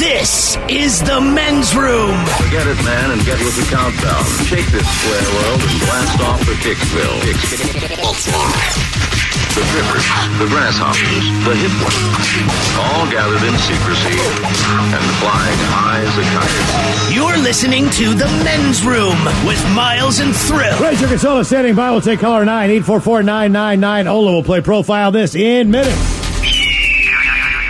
This is the men's room. Forget it, man, and get with the countdown. Shake this square world and blast off for Kicksville. The trippers, the grasshoppers, the hip ones, all gathered in secrecy and flying high as a kite. You're listening to the men's room with Miles and Thrill. Raise your consola standing by. We'll take caller 9-844-999. Ola will play profile this in minutes.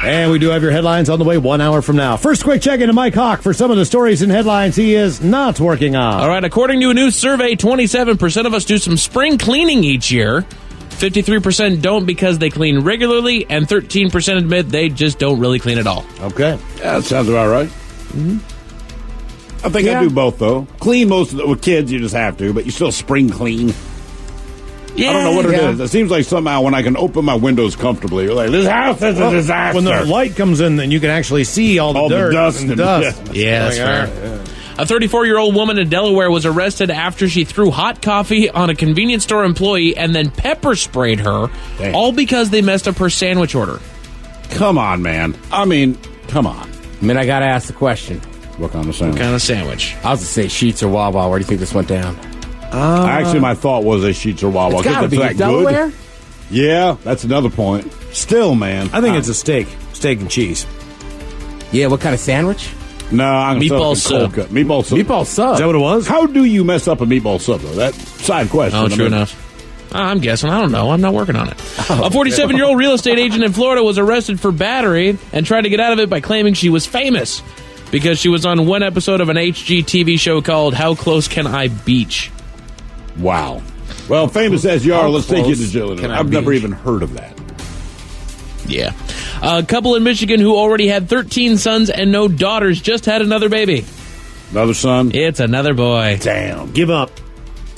And we do have your headlines on the way 1 hour from now. First, quick check into Mike Hawk for some of the stories and headlines he is not working on. All right, according to a new survey, 27% of us do some spring cleaning each year. 53% don't because they clean regularly, and 13% admit they just don't really clean at all. Okay. Yeah, that sounds about right. Mm-hmm. I think I do both, though. Clean most of with kids, you just have to, but you still spring clean. Yeah, I don't know what it is. It seems like somehow when I can open my windows comfortably, you're like, this house is a disaster. When the light comes in, then you can actually see all the dirt dust and dust. Yeah, that's fair. Yeah. A 34-year-old woman in Delaware was arrested after she threw hot coffee on a convenience store employee and then pepper sprayed her, all because they messed up her sandwich order. Come on, man. I mean, come on. I mean, I got to ask the question. What kind of sandwich? What kind of sandwich? I was going to say Sheetz or Wawa. Where do you think this went down? Actually, my thought was a Sheetz or Wawa. It's got to be that Delaware? Good. Yeah, that's another point. Still, man. I think it's a steak and cheese. Yeah, what kind of sandwich? No, I'm meatball sub. Meatball sub. Meatball sub. Is that what it was? How do you mess up a meatball sub, though? That's side question. Oh, true enough. I'm guessing. I don't know. I'm not working on it. A 47-year-old real estate agent in Florida was arrested for battery and tried to get out of it by claiming she was famous because she was on one episode of an HGTV show called How Close Can I Beach? Wow. Well, famous as you are, let's take you to jail. I've never even heard of that. Yeah. A couple in Michigan who already had 13 sons and no daughters just had another baby. Another son? It's another boy. Damn. Give up.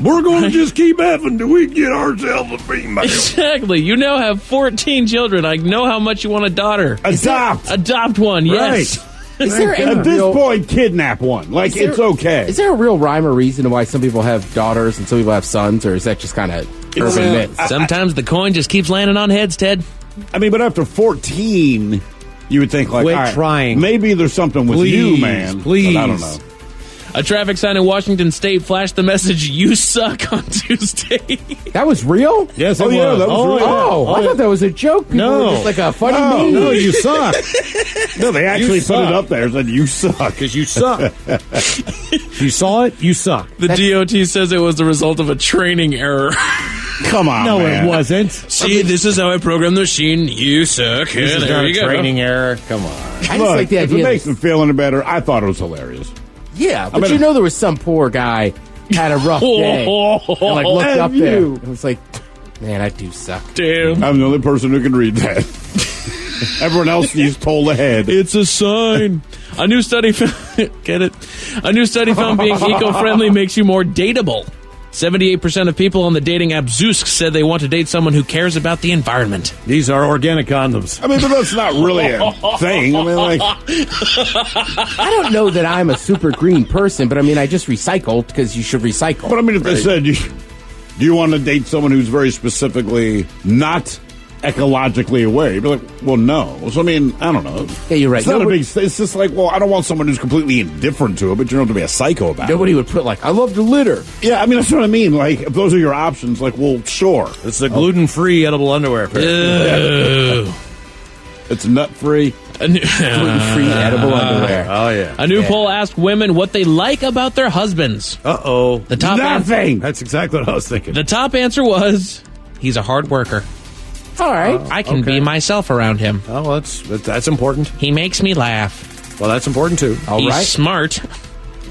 We're going to just keep having till we get ourselves a female. Exactly. You now have 14 children. I know how much you want a daughter. Adopt one, yes. Right. Is there At this point, kidnap one. Like, it's okay. Is there a real rhyme or reason why some people have daughters and some people have sons, or is that just kind of urban myth? Sometimes the coin just keeps landing on heads, Ted. I mean, but after 14, you would think, like, quit all right, trying. Maybe there's something with you, man. Please. But I don't know. A traffic sign in Washington State flashed the message, "You suck," on Tuesday. That was real? Yes, it was. Yeah, that was real. Oh, I thought that was a joke. People were just like a funny meme. No, you suck. No, they actually put it up there and said, you suck. Because you suck. You saw it, you suck. The DOT says it was the result of a training error. Come on, No, man. it wasn't. See, this is how I programmed the machine. You suck. This is not a training error. Come on. I just Look, like the if idea. it makes them feel any better, I thought it was hilarious. Yeah, but mean, you know there was some poor guy had a rough day. And like looked And up there. you. It was like, man, I do suck. Damn. I'm the only person who can read that. Everyone else needs told ahead. It's a sign. A new study get it? A new study found being eco-friendly makes you more dateable. 78% of people on the dating app Zoosk said they want to date someone who cares about the environment. These are organic condoms. I mean, but that's not really a thing. I mean, like, I don't know that I'm a super green person, but I mean, I just recycled because you should recycle. but I mean, if they said, do you want to date someone who's very specifically not ecologically aware? You'd be like, well, no. So, I mean, I don't know. Yeah, you're right. It's not a big. It's just like, well, I don't want someone who's completely indifferent to it, but you don't have to be a psycho about Nobody it. would put like, I love to litter. Yeah, I mean, that's what I mean. Like, if those are your options, like, well, sure. It's the gluten-free edible underwear. Ew. It's nut-free. Gluten-free edible underwear. Oh, yeah. A new poll asked women what they like about their husbands. Uh-oh. The top Nothing. That's exactly what I was thinking. The top answer was, he's a hard worker. All right. I can be myself around him. Oh, well, that's important. He makes me laugh. Well, that's important, too. All He's right. smart,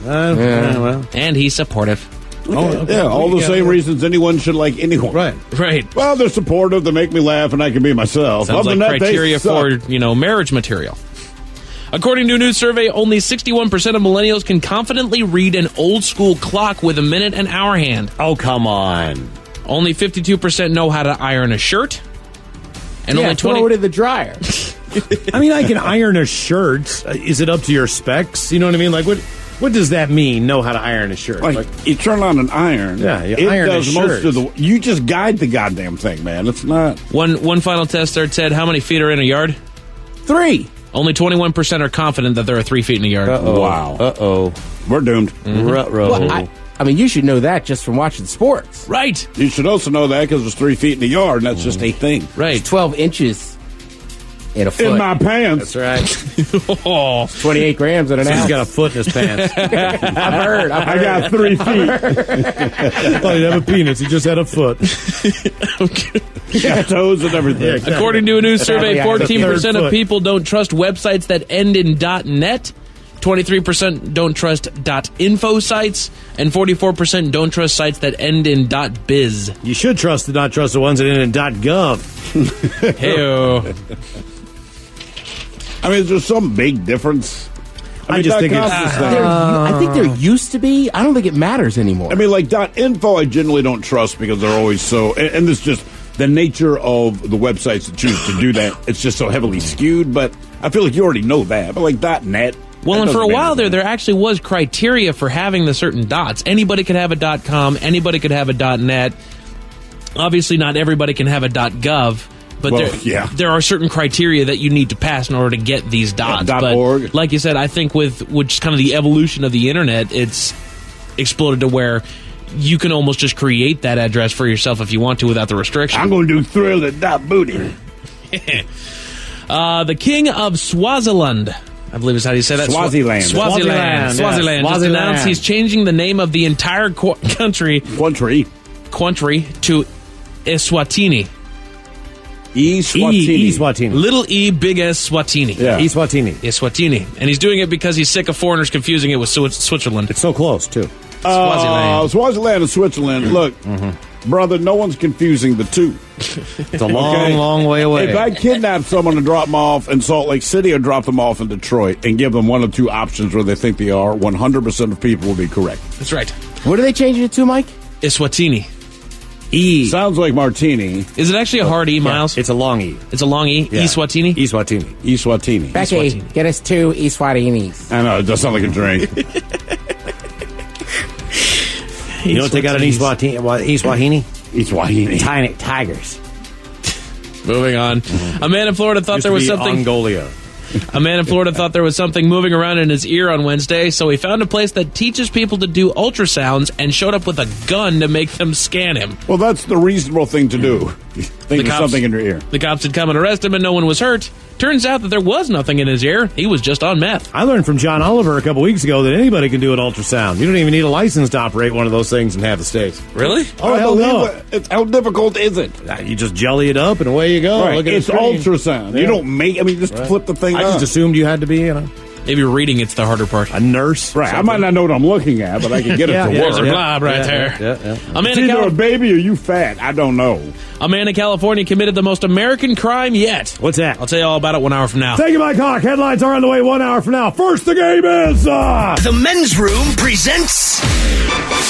Well. and he's supportive. Okay. Yeah, all the same reasons anyone should like anyone. Right. Right. Well, they're supportive. They make me laugh, and I can be myself. Sounds Other like than that, criteria they suck. for, marriage material. According to a new survey, only 61% of millennials can confidently read an old-school clock with a minute and hour hand. Oh, come on. Only 52% know how to iron a shirt. And Yeah, only 20... throw it in the dryer. I mean, I can iron a shirt. Is it up to your specs? You know what I mean? Like, what does that mean, know how to iron a shirt? Like, you turn on an iron. Yeah, you it iron a does most shirt. of the. You just guide the goddamn thing, man. It's not One final tester said, how many feet are in a yard? 3. Only 21% are confident that there are 3 feet in a yard. Wow. Uh-oh. We're doomed. Ruh-roh. Well, I mean, you should know that just from watching sports. Right. You should also know that because there's 3 feet in the yard, and that's just a thing. Right. It's 12 inches in a foot. In my pants. That's right. Oh. 28 grams in an He's ounce. got a foot in his pants. I've heard. I got 3 feet. I thought he'd have a penis. He just had a foot. Got toes and everything. Yeah, According to a new survey, Yeah, the 14% third of foot. people don't trust websites that end in .net, 23% don't trust .info sites, and 44% don't trust sites that end in .biz. You should not trust the ones that end in .gov. Hey-o. I mean, is there some big difference? I just think .com's it's- the same. I think there used to be. I don't think it matters anymore. I mean, like .info, I generally don't trust because they're always so, and this is just the nature of the websites that choose to do that. It's just so heavily skewed, but I feel like you already know that. But like .net. Well, and for a doesn't while matter. there actually was criteria for having the certain dots. Anybody could have a .com, anybody could have a .net. Obviously, not everybody can have a .gov. But Well, yeah. there are certain criteria that you need to pass in order to get these dots. Yeah, but .org. like you said, I think with which kind of the evolution of the internet, it's exploded to where you can almost just create that address for yourself if you want to without the restriction. I'm going to do thrill at .booty. The king of Swaziland, I believe is how you say that. Swaziland. Swaziland. Yes. Swaziland. Just Swaziland. announced he's changing the name of the entire country to Eswatini. Eswatini. Eswatini. Little E, big S, Swatini. Yeah. Eswatini. Eswatini. And he's doing it because he's sick of foreigners confusing it with Switzerland. It's so close, too. Swaziland. Swaziland and Switzerland. Look, brother, no one's confusing the two. It's a long, long way away. If I kidnap someone and drop them off in Salt Lake City or drop them off in Detroit and give them one of two options where they think they are, 100% of people will be correct. That's right. what are they changing it to, Mike? Eswatini. E. Sounds like martini. Is it actually a hard E, Miles? It's a long E. It's a long E. Yeah. Eswatini. Eswatini. Eswatini. Becky, Eswatini. get us 2 Eswatinis. I know, it does sound like a drink. You don't take out an Eswatini? Eswatini. Tiny tigers. Moving on. A man in Florida thought there was something. Mongolia. A man in Florida thought there was something moving around in his ear on Wednesday, so he found a place that teaches people to do ultrasounds and showed up with a gun to make them scan him. Well, that's the reasonable thing to do. Think of something in your ear. The cops had come and arrested him, and no one was hurt. Turns out that there was nothing in his ear. He was just on meth. I learned from John Oliver a couple weeks ago that anybody can do an ultrasound. You don't even need a license to operate one of those things in half the states. Really? Oh, hell no. How difficult is it? You just jelly it up and away you go. Right. Look at It's the screen. ultrasound. Yeah. You don't make, you just flip the thing I up. just assumed you had to be, Maybe reading it's the harder part. a nurse. Right. I might not know what I'm looking at, but I can get it to There's a work. blob right there. Yeah. A man, It's in either a Cali- baby or you fat. I don't know. a man in California committed the most American crime yet. What's that? I'll tell you all about it 1 hour from now. Thank you, Mike Hawk. Headlines are on the way 1 hour from now. First, the game is... The Men's Room presents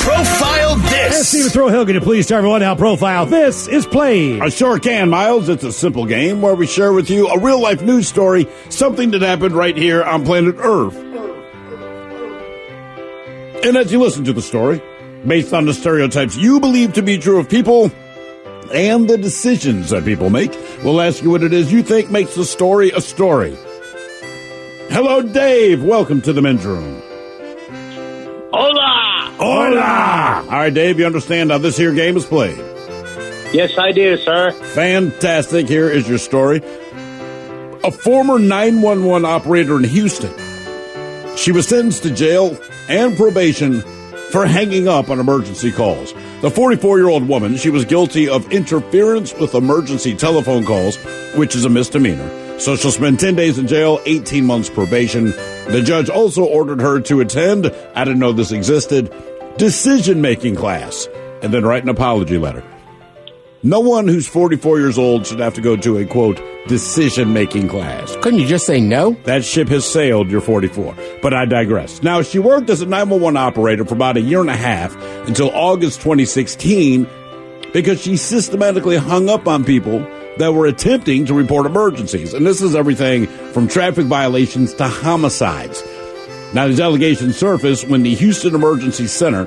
Profile This. Steven Throhill, can you please tell everyone how Profile This is played? I sure can, Miles. It's a simple game where we share with you a real-life news story, something that happened right here on planet Earth. And as you listen to the story, based on the stereotypes you believe to be true of people and the decisions that people make, we'll ask you what it is you think makes the story a story. Hello, Dave. Welcome to the Men's Room. Hola! Hola! All right, Dave, you understand how this here game is played. Yes, I do, sir. Fantastic. Here is your story. A former 911 operator in Houston. She was sentenced to jail and probation for hanging up on emergency calls. The 44-year-old woman, she was guilty of interference with emergency telephone calls, which is a misdemeanor. So she'll spend 10 days in jail, 18 months probation. The judge also ordered her to attend, I didn't know this existed, decision-making class, and then write an apology letter. No one who's 44 years old should have to go to a, quote, decision-making class. Couldn't you just say no? That ship has sailed, you're 44. But I digress. Now, she worked as a 911 operator for about a year and a half until August 2016 because she systematically hung up on people that were attempting to report emergencies. And this is everything from traffic violations to homicides. Now, these allegations surfaced when the Houston Emergency Center,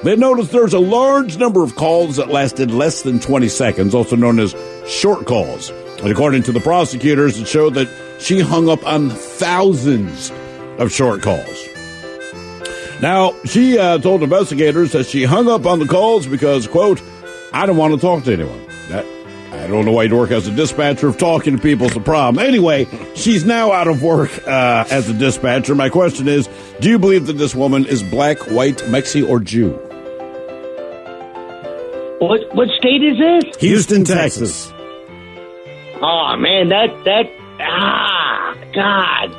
they noticed there's a large number of calls that lasted less than 20 seconds, also known as short calls. And according to the prosecutors, it showed that she hung up on thousands of short calls. Now, she told investigators that she hung up on the calls because, quote, I don't want to talk to anyone. I don't know why you'd work as a dispatcher if talking to people's a problem. Anyway, she's now out of work as a dispatcher. My question is, do you believe that this woman is black, white, Mexi, or Jew? What state is this? Houston, Texas. Oh, man, God.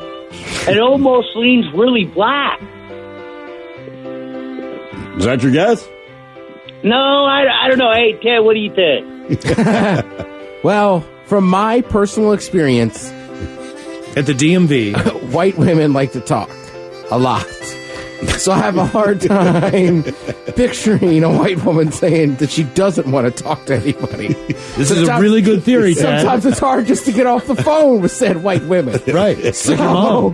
It almost leans really black. Is that your guess? No, I don't know. Hey, Ted, what do you think? Well, from my personal experience, At the DMV. white women like to talk a lot. So I have a hard time picturing a white woman saying that she doesn't want to talk to anybody. This is a really good theory, Ted. Sometimes it's hard just to get off the phone with said white women. Right. So, Like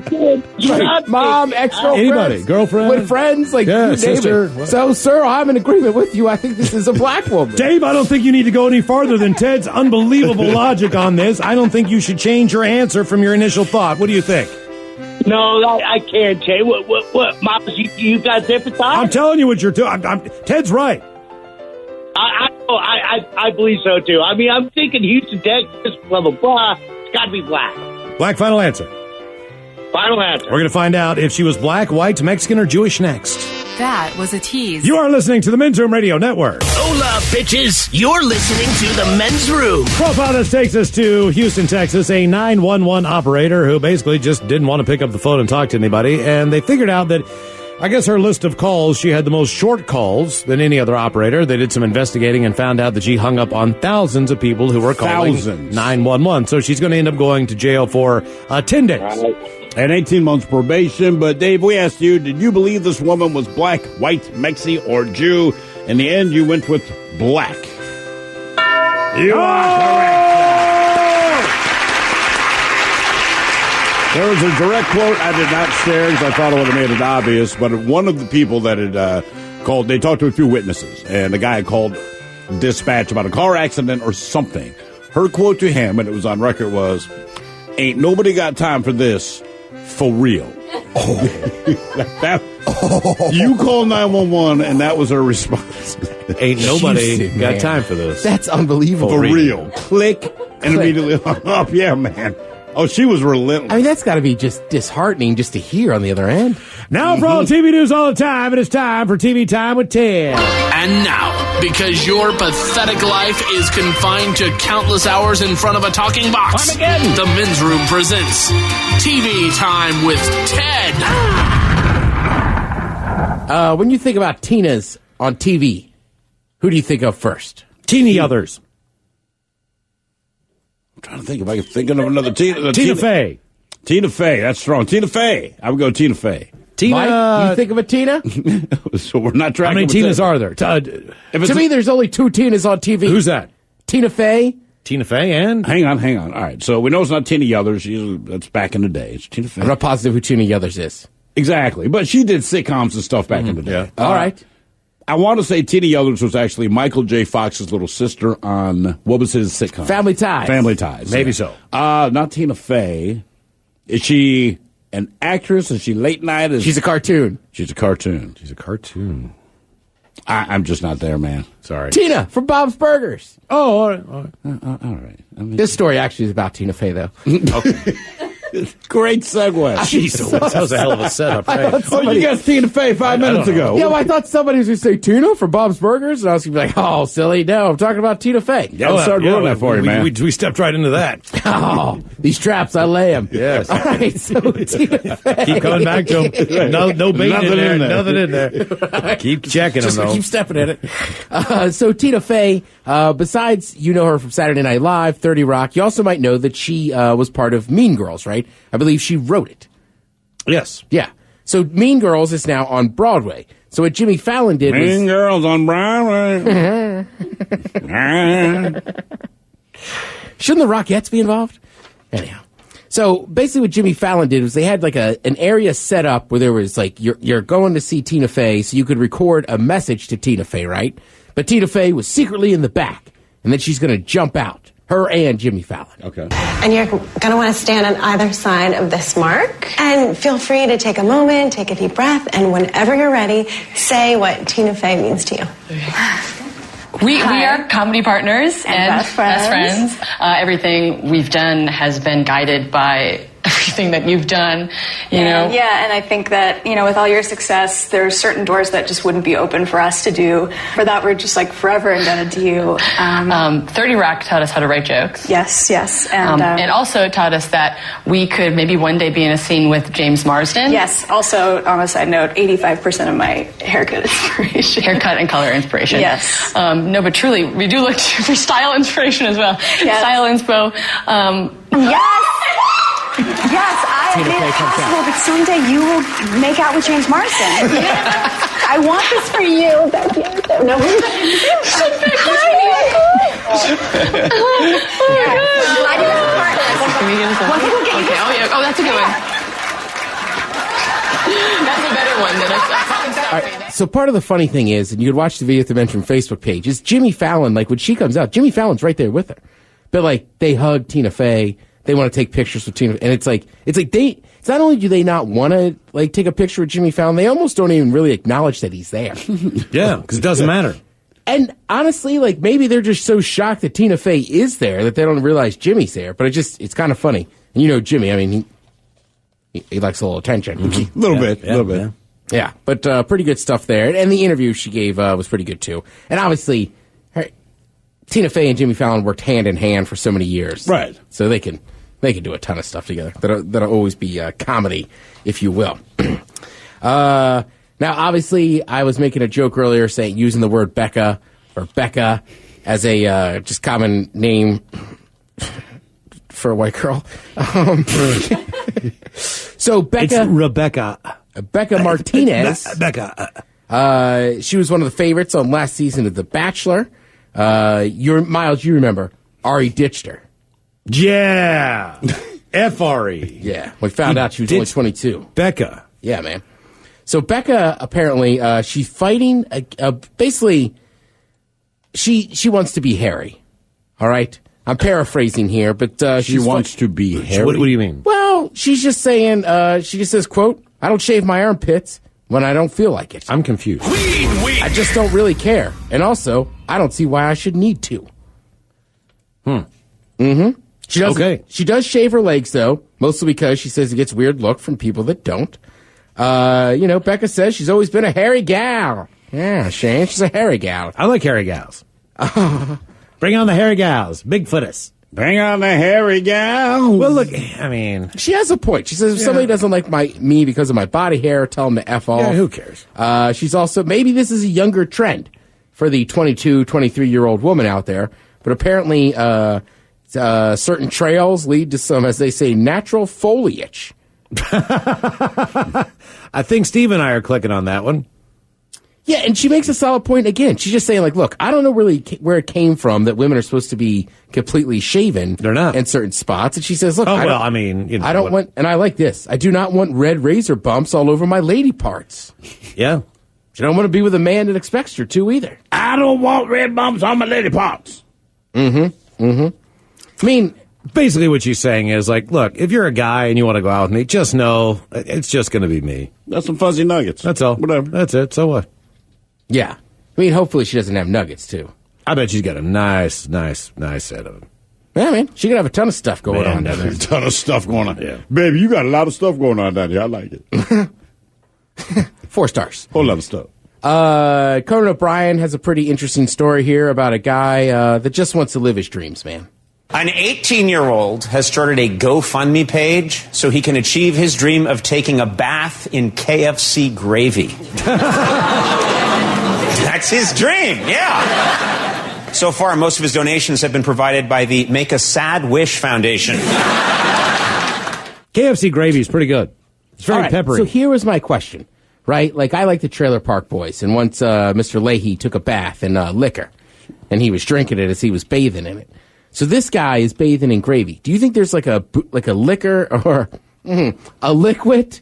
your mom. like mom, ex-girlfriend. Anybody. Girlfriend. With friends. Like, Yeah, you name sister. it. So, sir, I'm in agreement with you. I think this is a black woman. Dave, I don't think you need to go any farther than Ted's unbelievable logic on this. I don't think you should change your answer from your initial thought. What do you think? No, I can't, Jay. What, Mom, you got different thoughts? I'm telling you what you're doing. Ted's right. I believe so, too. I mean, I'm thinking Houston, Texas, blah, blah, blah. It's got to be black. Black final answer. Final answer. We're going to find out if she was black, white, Mexican, or Jewish next. That was a tease. You are listening to the Men's Room Radio Network. Hola, bitches. You're listening to the Men's Room. Profile this takes us to Houston, Texas, a 911 operator who basically just didn't want to pick up the phone and talk to anybody. And they figured out that, I guess her list of calls, she had the most short calls than any other operator. They did some investigating and found out that she hung up on thousands of people who were calling 911. So she's going to end up going to jail for 10 days. And 18 months probation. But, Dave, we asked you, did you believe this woman was black, white, Mexi, or Jew? In the end, you went with black. You are correct. There was a direct quote I did not share because I thought I would have made it obvious. But one of the people that had called, they talked to a few witnesses. And the guy had called dispatch about a car accident or something. Her quote to him, and it was on record, was, ain't nobody got time for this. For real. You called 911, and that was her response. Ain't nobody Houston, got man. time for this. That's unbelievable. For real. Click, and immediately hung up. Yeah, man. Oh, she was relentless. I mean, that's got to be just disheartening just to hear on the other end. Now for all TV news all the time, it is time for TV Time with Ted. And now, because your pathetic life is confined to countless hours in front of a talking box, the Men's Room presents TV Time with Ted. When you think about Tina's on TV, who do you think of first? Teeny others. I'm trying to think if I can think of another Tina. Tina Fey. Tina Fey, that's strong. Tina Fey. I would go Tina Fey. Tina. Mike, you think of a Tina? So we're not How tracking. many with Tinas that. are there? To me, there's only two Tinas on TV. Who's that? Tina Fey. Tina Fey and? Hang on. All right. So we know it's not Tina Yothers. That's back in the day. It's Tina Fey. I'm not positive who Tina Yothers is. Exactly. But she did sitcoms and stuff back in the day. Yeah. All right. I want to say Tina Yothers was actually Michael J. Fox's little sister on, what was his sitcom? Family Ties. Family Ties. Maybe yeah. so. Not Tina Fey. Is she an actress? Is she late night? She's a cartoon. She's a cartoon. She's a cartoon. I'm just not there, man. Sorry. Tina from Bob's Burgers. Oh, all right. All right. All right. I mean, This story actually is about Tina Fey, though. great segue. Jeez, that was a hell of a setup. I Right? thought Oh, you got Tina Fey 5 minutes ago. Yeah, well, I thought somebody was going to say Tina from Bob's Burgers, and I was going to be like, oh, silly. No, I'm talking about Tina Fey. Yeah, let's start doing that for you, man. We stepped right into that. Oh, these traps, I lay them. Yes. All right, so Tina Fey. Keep coming back to him. No bait Nothing in there. in there. Nothing in there. Keep checking them, Just though. keep stepping at it. So Tina Fey, besides you know her from Saturday Night Live, 30 Rock, you also might know that she was part of Mean Girls, right? I believe she wrote it. Yes. Yeah. So Mean Girls is now on Broadway. So what Jimmy Fallon did was... Mean Girls on Broadway. Shouldn't the Rockettes be involved? Anyhow. So basically what Jimmy Fallon did was they had like an area set up where there was like, you're going to see Tina Fey, so you could record a message to Tina Fey, right? But Tina Fey was secretly in the back, and then she's going to jump out. Her and Jimmy Fallon. Okay. And you're going to want to stand on either side of this mark. And feel free to take a moment, take a deep breath, and whenever you're ready, say what Tina Fey means to you. We are comedy partners and best friends. Everything we've done has been guided by everything that you've done, you know. Yeah, and I think that, with all your success, there are certain doors that just wouldn't be open for us to do. For that, we're just like forever indebted to you. 30 Rock taught us how to write jokes. Yes. And it also taught us that we could maybe one day be in a scene with James Marsden. Yes. Also, on a side note, 85% of my haircut and color inspiration. Yes. No, but truly, we do look for style inspiration as well. Yes. Style inspo. Yes! Yes, I admit it's possible that someday you will make out with James Marsden. I want this for you. Thank you. No, I Oh, that's a good one. That's a better one than All right, so part of the funny thing is, and you could watch the video at the Mention Facebook page, is Jimmy Fallon, like when she comes out, Jimmy Fallon's right there with her. But like they hug Tina Fey. They want to take pictures with Tina, and it's not only do they not want to like take a picture with Jimmy Fallon, they almost don't even really acknowledge that he's there. Yeah, because it doesn't matter. And honestly, like maybe they're just so shocked that Tina Fey is there that they don't realize Jimmy's there. But it's kind of funny. And Jimmy, I mean, he likes a little attention, A little bit. Yeah, but pretty good stuff there. And the interview she gave was pretty good too. And obviously, Tina Fey and Jimmy Fallon worked hand in hand for so many years, right? So they can do a ton of stuff together. That'll always be comedy, if you will. Now, obviously, I was making a joke earlier using the word Becca or Becca as a just common name for a white girl. So Becca, it's Rebecca Martinez. Becca. She was one of the favorites on last season of The Bachelor. Miles, you remember Ari ditched her. Yeah. F-R-E. Yeah. We found out she was only 22. Becca. Yeah, man. So Becca, apparently, she's fighting, basically, she wants to be Harry. All right? I'm paraphrasing here, but she wants to be Harry. What do you mean? Well, she's just saying, she just says, quote, I don't shave my armpits when I don't feel like it. I'm confused. I just don't really care. And also, I don't see why I should need to. Mm-hmm. She does shave her legs, though, mostly because she says it gets weird look from people that don't. Becca says she's always been a hairy gal. Yeah, Shane, she's a hairy gal. I like hairy gals. Bring on the hairy gals. Bigfooters. Bring on the hairy gal. Well, look, I mean... She has a point. She says if somebody doesn't like me because of my body hair, tell them to F off. Yeah, who cares? She's also... Maybe this is a younger trend for the 22, 23-year-old woman out there, but apparently certain trails lead to some, as they say, natural foliage. I think Steve and I are clicking on that one. Yeah, and she makes a solid point again. She's just saying, like, look, I don't know really where it came from that women are supposed to be completely shaven. They're not. In certain spots. And she says, look, I don't want, and I like this, I do not want red razor bumps all over my lady parts. Yeah. She don't want to be with a man that expects her to either. I don't want red bumps on my lady parts. I mean... Basically what she's saying is, like, look, if you're a guy and you want to go out with me, just know it's just going to be me. That's some fuzzy nuggets. That's all. Whatever. That's it. So what? Yeah. I mean, hopefully she doesn't have nuggets, too. I bet she's got a nice set of them. Yeah, man. She could have a ton of stuff going on down there. A ton of stuff going on. Yeah. Baby, you got a lot of stuff going on down here. I like it. 4 stars. Whole lot of stuff. Conan O'Brien has a pretty interesting story here about a guy that just wants to live his dreams, man. An 18-year-old has started a GoFundMe page so he can achieve his dream of taking a bath in KFC gravy. That's his dream, yeah. So far, most of his donations have been provided by the Make a Sad Wish Foundation. KFC gravy is pretty good. It's very peppery. So here was my question, right? Like, I like the Trailer Park Boys, and once Mr. Leahy took a bath in liquor, and he was drinking it as he was bathing in it. So this guy is bathing in gravy. Do you think there's like a liquor or a liquid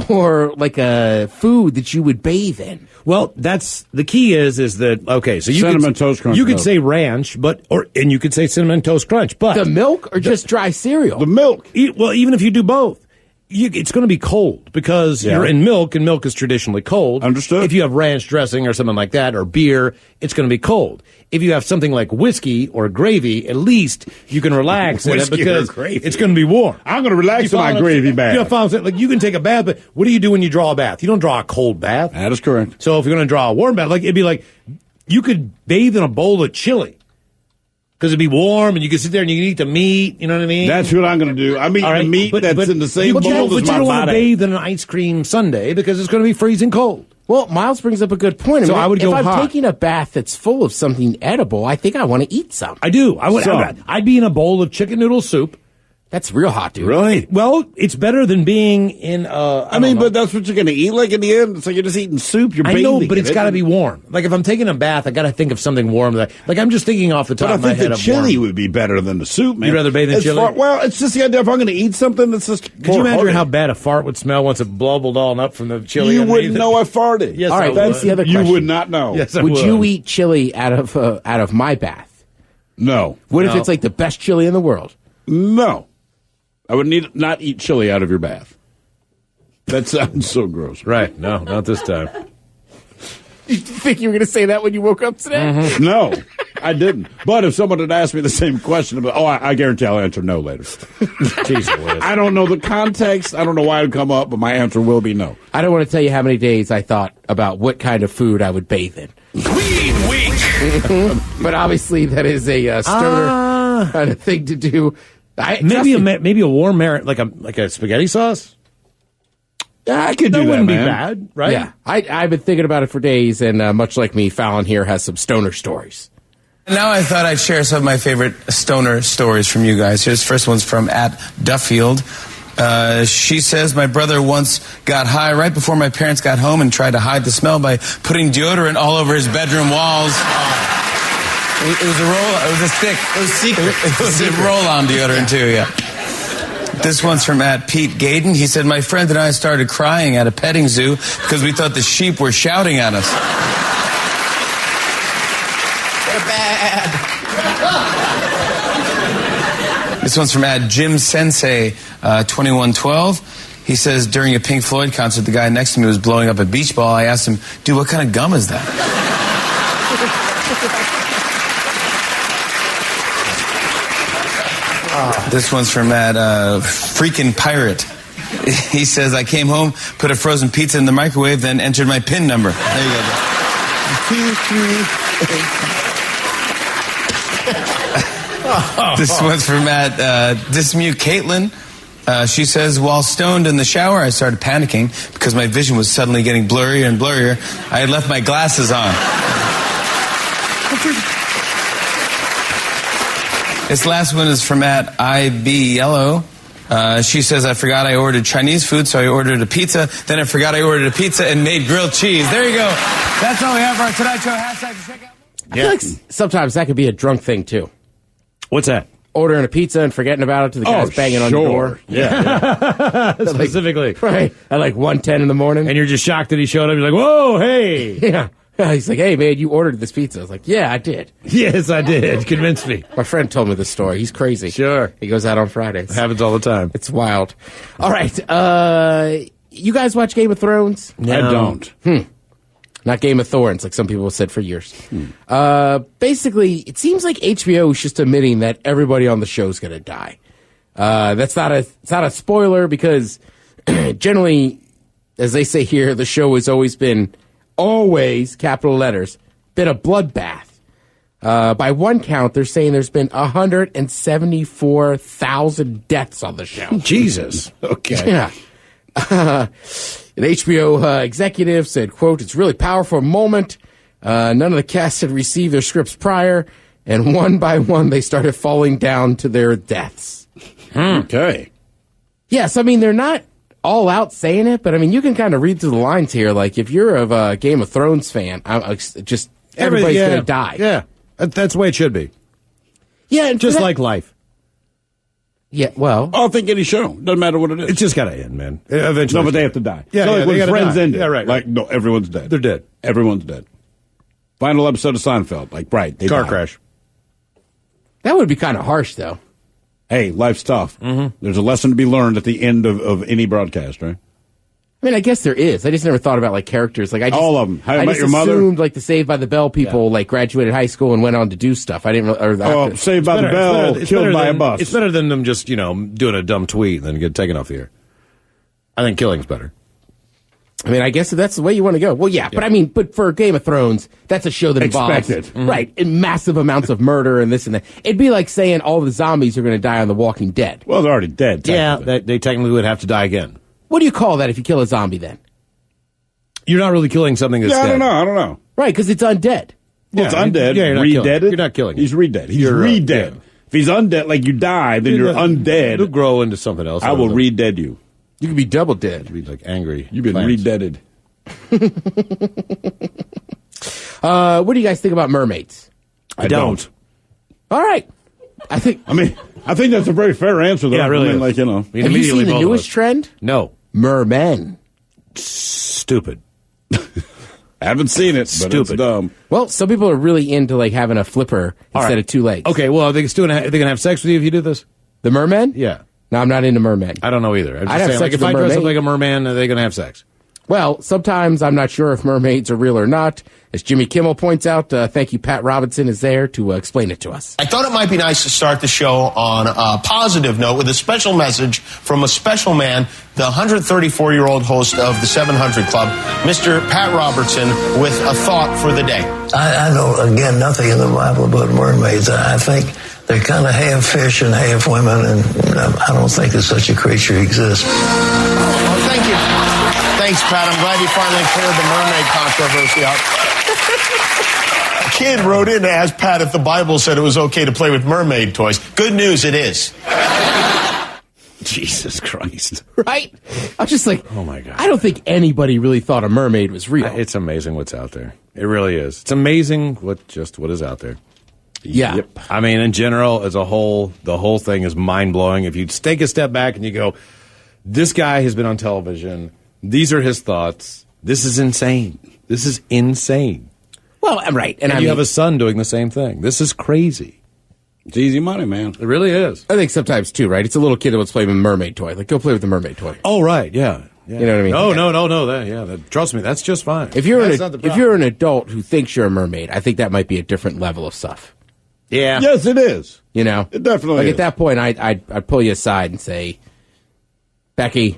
or like a food that you would bathe in? Well, that's the key is that okay, so you Cinnamon Toast Crunch You could milk. say ranch, and you could say Cinnamon Toast Crunch, but The milk or just dry cereal? The milk. Well, even if you do both, it's going to be cold because you're in milk, and milk is traditionally cold. Understood. If you have ranch dressing or something like that, or beer, it's going to be cold. If you have something like whiskey or gravy, at least you can relax in it Whiskey or because gravy. it's going to be warm. I'm going to relax in my gravy bath. You know, follow what I'm saying? Like you can take a bath, but what do you do when you draw a bath? You don't draw a cold bath. That is correct. So if you're going to draw a warm bath, like it'd be like you could bathe in a bowl of chili. Because it'd be warm, and you can sit there and you can eat the meat. You know what I mean? That's what I'm going to do. I'm eating the meat that's in the same bowl as my But you don't want to body. bathe in an ice cream sundae because it's going to be freezing cold. Well, Miles brings up a good point. So I would go if I'm hot. taking a bath that's full of something edible, I think I want to eat some. I do. I'd be in a bowl of chicken noodle soup. That's real hot, dude. Really? Well, it's better than being in. I mean, but that's what you're going to eat. Like in the end, it's like you're just eating soup. You're I bathing. know, but it's in it. got to be warm. Like if I'm taking a bath, I got to think of something warm. Like I'm just thinking off the top But I of my think head the of chili warm. would be better than the soup, man. You'd rather bathe in As chili? well, it's just the idea. If I'm going to eat something, that's just. Could you imagine how bad a fart would smell once it blubbled all up from the chili? You underneath wouldn't it? know I farted. Yes, All right, I that's would. the other You question. would not know. Yes, I Would you eat chili out of my bath? No. What if No. it's like the best chili in the world? No. I would not eat chili out of your bath. That sounds so gross. Right? No, not this time. You think you were going to say that when you woke up today? Mm-hmm. No, I didn't. But if someone had asked me the same question, I guarantee I'll answer no later. Jeez Louise. I don't know the context. I don't know why it would come up, but my answer will be no. I don't want to tell you how many days I thought about what kind of food I would bathe in. Weed Week. But obviously, that is a stoner kind of thing to do. Maybe a warm like a spaghetti sauce. I could do that, wouldn't man. be bad, right? Yeah, I've been thinking about it for days, and much like me, Fallon here has some stoner stories. Now I thought I'd share some of my favorite stoner stories from you guys. Here's the first one's from @Duffield. She says, my brother once got high right before my parents got home and tried to hide the smell by putting deodorant all over his bedroom walls. It was a roll. It was a stick. It was secret. It was a roll-on deodorant too. Yeah. This one's from @Pete Gaden. He said, my friend and I started crying at a petting zoo because we thought the sheep were shouting at us. They're bad. This one's from @Jim Sensei 2112. He says, during a Pink Floyd concert, the guy next to me was blowing up a beach ball. I asked him, dude, what kind of gum is that? This one's from Freaking Pirate. He says, I came home, put a frozen pizza in the microwave, then entered my PIN number. There you go. This one's from Dismute Caitlin. She says, while stoned in the shower, I started panicking because my vision was suddenly getting blurrier and blurrier. I had left my glasses on. This last one is from @IB Yellow. She says, I forgot I ordered Chinese food, so I ordered a pizza. Then I forgot I ordered a pizza and made grilled cheese. There you go. That's all we have for our Tonight Show. Hashtag to check out. I feel like sometimes that could be a drunk thing, too. What's that? Ordering a pizza and forgetting about it to the guys banging on your door. Yeah. Specifically. Right. At like 1:10 in the morning. And you're just shocked that he showed up. You're like, whoa, hey. Yeah. He's like, hey, man, you ordered this pizza. I was like, yeah, I did. Yes, I did. Convince me. My friend told me this story. He's crazy. Sure. He goes out on Fridays. It happens all the time. It's wild. All right. You guys watch Game of Thrones? No. I don't. Not Game of Thorns, like some people have said for years. Basically, it seems like HBO is just admitting that everybody on the show is going to die. It's not a spoiler because generally, as they say here, the show has always, capital letters, been a bloodbath. By one count, they're saying there's been 174,000 deaths on the show. Jesus. Okay. Yeah. An HBO executive said, quote, it's a really powerful moment. None of the cast had received their scripts prior, and one by one they started falling down to their deaths. Okay. Yes, I mean, they're not all out saying it, but I mean, you can kind of read through the lines here. Like, if you're a Game of Thrones fan, just everybody's going to die. Yeah. That's the way it should be. Yeah. And Just like life. Yeah, well, I think any show doesn't matter what it is. It's just got to end, man. Eventually, no, but they have to die. Yeah, so yeah, like they when gotta Friends die. ended, Yeah, right. Like no, everyone's dead. They're dead. Everyone's dead. Final episode of Seinfeld, like right, they Car die. crash. that would be kind of harsh, though. Hey, life's tough. Mm-hmm. There's a lesson to be learned at the end of any broadcast, right? I mean, I guess there is. I just never thought about like characters. Like I just, all of them. How I I Met just Your Mother? assumed like the Saved by the Bell people like graduated high school and went on to do stuff. I didn't. Saved by the Bell, killed by a bus. It's better than them just doing a dumb tweet and then get taken off the air. I think killing's better. I mean, I guess that's the way you want to go. Well, yeah, but I mean, but for Game of Thrones, that's a show that involves right, and massive amounts of murder and this and that. It'd be like saying all the zombies are going to die on The Walking Dead. Well, they're already dead. Yeah, they technically would have to die again. What do you call that if you kill a zombie then? You're not really killing something that's dead. I don't know. Right, because it's undead. Well, it's undead. Yeah, you're not re-deaded. You're not killing. He's re-dead. He's re-dead. Yeah. If he's undead, like you die, then you're undead. You'll grow into something else. I will re-dead you. You could be double dead. You'd be like angry. You've been plants. re-deaded. What do you guys think about mermaids? I don't. All right. I think that's a very fair answer, though. Yeah, really. I mean, like, have you seen the newest trend? No. Mermen. Stupid. I haven't seen it, but it's dumb. Well, some people are really into like having a flipper instead of two legs. Okay, well, are they going to have sex with you if you do this? The mermen? Yeah. No, I'm not into mermen. I don't know either. I'm just I'd have saying, like, sex if with I a dress up mermaid. like a merman, are they going to have sex? Well, sometimes I'm not sure if mermaids are real or not. As Jimmy Kimmel points out, thank you, Pat Robertson is there to explain it to us. I thought it might be nice to start the show on a positive note with a special message from a special man, the 134-year-old host of the 700 Club, Mr. Pat Robertson, with a thought for the day. I know, again, nothing in the Bible about mermaids. I think they're kind of half fish and half women, and I don't think that such a creature exists. Well, thank you. Thanks, Pat. I'm glad you finally cleared the mermaid controversy up. A kid wrote in to ask Pat if the Bible said it was okay to play with mermaid toys. Good news, it is. Jesus Christ. Right? I was just like, oh my God. I don't think anybody really thought a mermaid was real. It's amazing what's out there. It really is. It's amazing what is out there. Yeah. Yep. I mean, in general, as a whole, the whole thing is mind-blowing. If you take a step back and you go, this guy has been on television, these are his thoughts, this is insane. This is insane. Well, I'm right. And you have a son doing the same thing. This is crazy. It's easy money, man. It really is. I think sometimes, too, right? It's a little kid that wants to play with a mermaid toy. Like, go play with the mermaid toy. Oh, right, yeah. You know what I mean? No. Trust me, that's just fine. If you're an adult who thinks you're a mermaid, I think that might be a different level of stuff. Yeah. Yes, it is. You know? It definitely is. At that point, I'd pull you aside and say, Becca,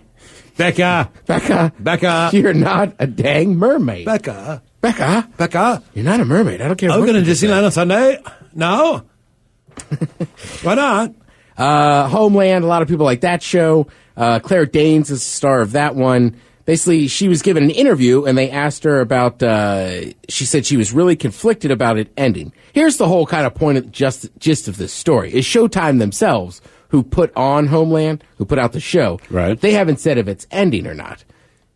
you're not a dang mermaid. Becca, you're not a mermaid. I don't care. Are we going to Disneyland on Sunday? No. Why not? Homeland, a lot of people like that show. Claire Danes is the star of that one. Basically, she was given an interview, and they asked her about, she said she was really conflicted about it ending. Here's the whole kind of point of gist of this story. Is Showtime themselves, who put on Homeland, who put out the show, right? They haven't said if it's ending or not.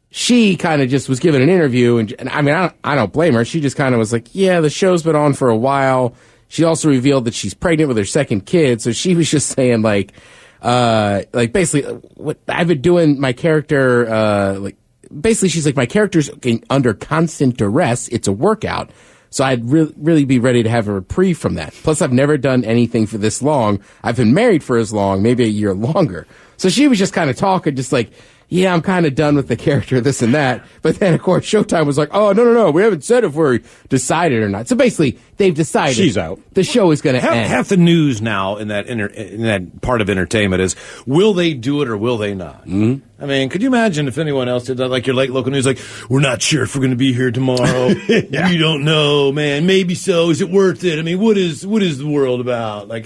She kind of just was given an interview, and I mean, I don't blame her. She just kind of was like, yeah, the show's been on for a while. She also revealed that she's pregnant with her second kid, so she was just saying, like basically, what I've been doing, my character, basically, she's like, my character's under constant duress. It's a workout. So I'd really be ready to have a reprieve from that. Plus, I've never done anything for this long. I've been married for as long, maybe a year longer. So she was just kind of talking, just like, yeah, I'm kind of done with the character, this and that. But then, of course, Showtime was like, oh, no, we haven't said if we're decided or not. So basically, they've decided. She's out. The show is going to end. Half the news now in that part of entertainment is, will they do it or will they not? Mm-hmm. I mean, could you imagine if anyone else did that? Like your late local news, like, we're not sure if we're going to be here tomorrow. Yeah. We don't know, man. Maybe so. Is it worth it? I mean, what is the world about? Like,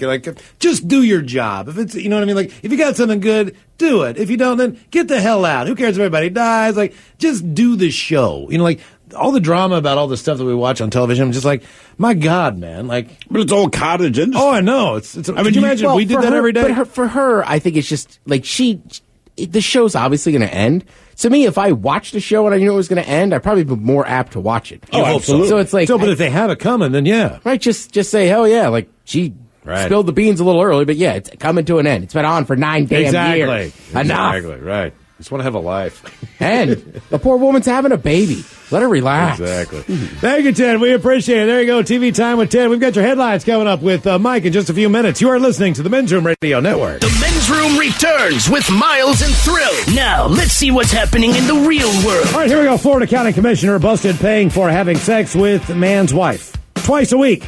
just do your job. If it's, you know what I mean? Like, if you got something good, do it. If you don't, then get the hell out. Who cares if everybody dies? Like, just do the show. You know, like, all the drama about all the stuff that we watch on television, I'm just like, my God, man. Like, but it's all cottage industry. Oh, I know. I mean, could you imagine if we did that every day? But for her, I think it's just, like, the show's obviously going to end. To me, if I watched the show and I knew it was going to end, I'd probably be more apt to watch it. Oh, absolutely. So it's like, but if they have it coming, then yeah. Right, just say, hell yeah, like, gee, Right. Spilled the beans a little early, but yeah, it's coming to an end. It's been on for 9 damn years. Enough. Exactly, right. Just want to have a life. And the poor woman's having a baby. Let her relax. Exactly. Thank you, Ted. We appreciate it. There you go. TV Time with Ted. We've got your headlines coming up with Mike in just a few minutes. You are listening to the Men's Room Radio Network. The Men's Room returns with Miles and Thrill. Now, let's see what's happening in the real world. All right, here we go. Florida County Commissioner busted paying for having sex with man's wife twice a week.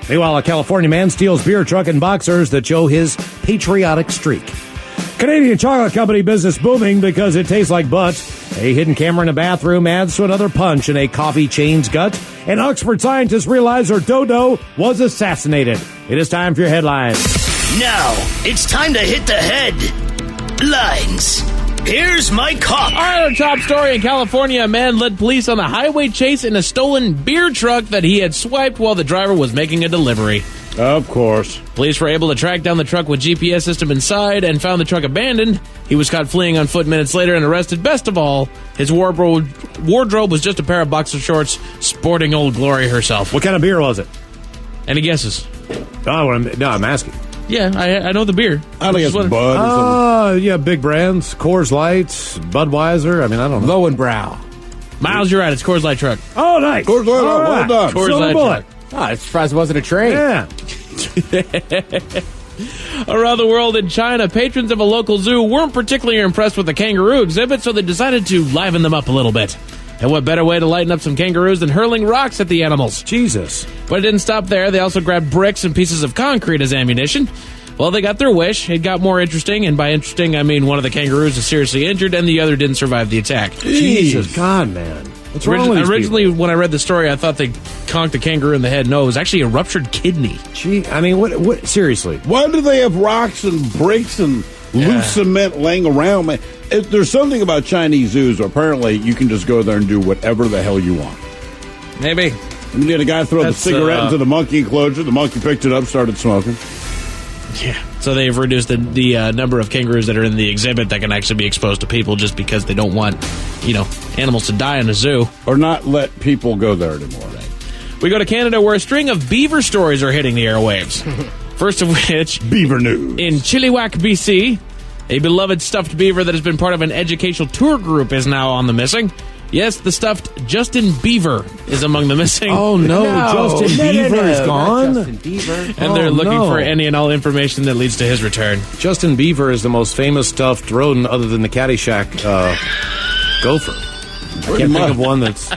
Meanwhile, a California man steals beer truck and boxers that show his patriotic streak. Canadian chocolate company business booming because it tastes like butt. A hidden camera in a bathroom adds to another punch in a coffee chain's gut. And Oxford scientists realize her dodo was assassinated. It is time for your headlines. Now, it's time to hit the headlines. Here's Mike Hawk. All right, our top story in California. A man led police on a highway chase in a stolen beer truck that he had swiped while the driver was making a delivery. Of course. Police were able to track down the truck with GPS system inside and found the truck abandoned. He was caught fleeing on foot minutes later and arrested. Best of all, his wardrobe was just a pair of boxer shorts sporting Old Glory herself. What kind of beer was it? Any guesses? I'm asking. Yeah, I know the beer. I think it's Bud or something. Yeah, big brands. Coors Light, Budweiser. I mean, I don't know. Lowenbrow. Miles, you're right. It's Coors Light truck. Oh, nice. Coors Light, well done. Coors Silver Light bullet. truck. Oh, I'm surprised it wasn't a train. Yeah. Around the world in China, patrons of a local zoo weren't particularly impressed with the kangaroo exhibit, so they decided to liven them up a little bit. And what better way to lighten up some kangaroos than hurling rocks at the animals? Jesus. But it didn't stop there. They also grabbed bricks and pieces of concrete as ammunition. Well, they got their wish. It got more interesting, and by interesting, I mean one of the kangaroos is seriously injured and the other didn't survive the attack. Jesus, God, man. What's wrong with these Originally, people? when I read the story, I thought they conked a kangaroo in the head. No, it was actually a ruptured kidney. Gee, I mean, what? Seriously. Why do they have rocks and bricks and loose cement laying around? Man, there's something about Chinese zoos where apparently you can just go there and do whatever the hell you want. Maybe. You had a guy throw the cigarette into the monkey enclosure. The monkey picked it up, started smoking. Yeah. So they've reduced the number of kangaroos that are in the exhibit that can actually be exposed to people just because they don't want, animals to die in a zoo. Or not let people go there anymore. Right. We go to Canada where a string of beaver stories are hitting the airwaves. First of which, Beaver News. In Chilliwack, BC, a beloved stuffed beaver that has been part of an educational tour group is now on the missing. Yes, the stuffed Justin Beaver is among the missing. Oh, no. Justin Beaver is gone? Justin Beaver. And they're looking for any and all information that leads to his return. Justin Beaver is the most famous stuffed rodent other than the Caddyshack gopher. I can't think of one that's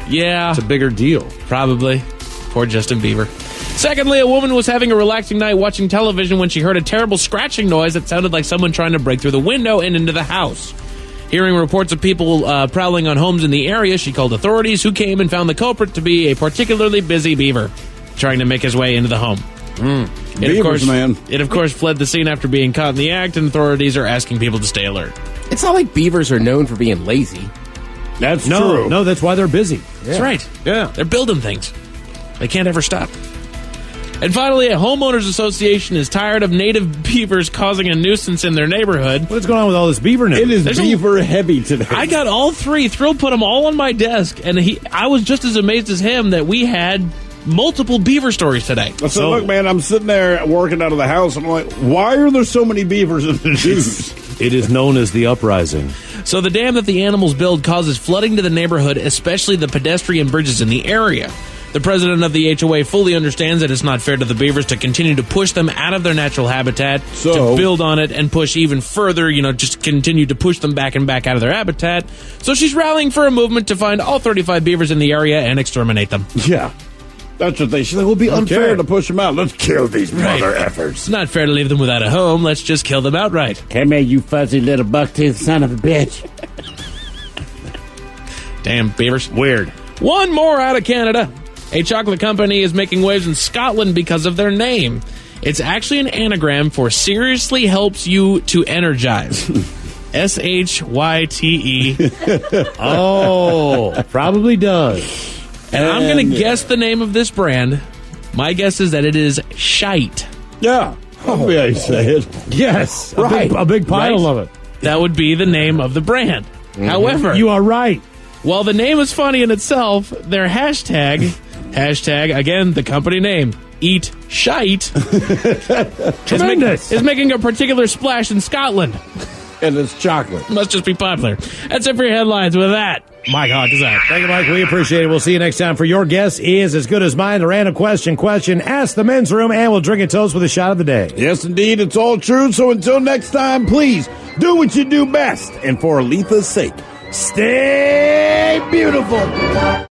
Yeah. it's a bigger deal. Probably. Poor Justin Beaver. Secondly, a woman was having a relaxing night watching television when she heard a terrible scratching noise that sounded like someone trying to break through the window and into the house. Hearing reports of people prowling on homes in the area, she called authorities, who came and found the culprit to be a particularly busy beaver trying to make his way into the home. It, of course, fled the scene after being caught in the act, and authorities are asking people to stay alert. It's not like beavers are known for being lazy. That's No, true. no, that's why they're busy. That's right. Yeah. They're building things. They can't ever stop. And finally, a homeowners association is tired of native beavers causing a nuisance in their neighborhood. What's going on with all this beaver news? It is beaver heavy today. I got all three. Thrill put them all on my desk, and I was just as amazed as him that we had multiple beaver stories today. So, look, man, I'm sitting there working out of the house, and I'm like, why are there so many beavers in the news? It is known as the uprising. So the dam that the animals build causes flooding to the neighborhood, especially the pedestrian bridges in the area. The president of the HOA fully understands that it's not fair to the beavers to continue to push them out of their natural habitat, to build on it and push even further, just continue to push them back and back out of their habitat. So she's rallying for a movement to find all 35 beavers in the area and exterminate them. Yeah. That's what she's like, it will be unfair to push them out. Let's kill these mother effers. It's not fair to leave them without a home. Let's just kill them outright. Come here, you fuzzy little buck-toothed son of a bitch. Damn beavers. Weird. One more out of Canada. A chocolate company is making waves in Scotland because of their name. It's actually an anagram for seriously helps you to energize. SHYTE. Oh, probably does. And I'm going to guess the name of this brand. My guess is that it is Shite. Yeah. Oh, yeah, you say it. Yes. Right. A big pile of it. That would be the name of the brand. However, you are right. While the name is funny in itself, their hashtag, again, the company name, eat shite Tremendous. is making a particular splash in Scotland. And it's chocolate. Must just be popular. That's it for your headlines. With that, Mike Hawk is out. Thank you, Mike. We appreciate it. We'll see you next time for Your Guess Is As Good As Mine. The random question. Ask the men's room, and we'll drink a toast with a shot of the day. Yes, indeed. It's all true. So until next time, please do what you do best. And for Aletha's sake, stay beautiful.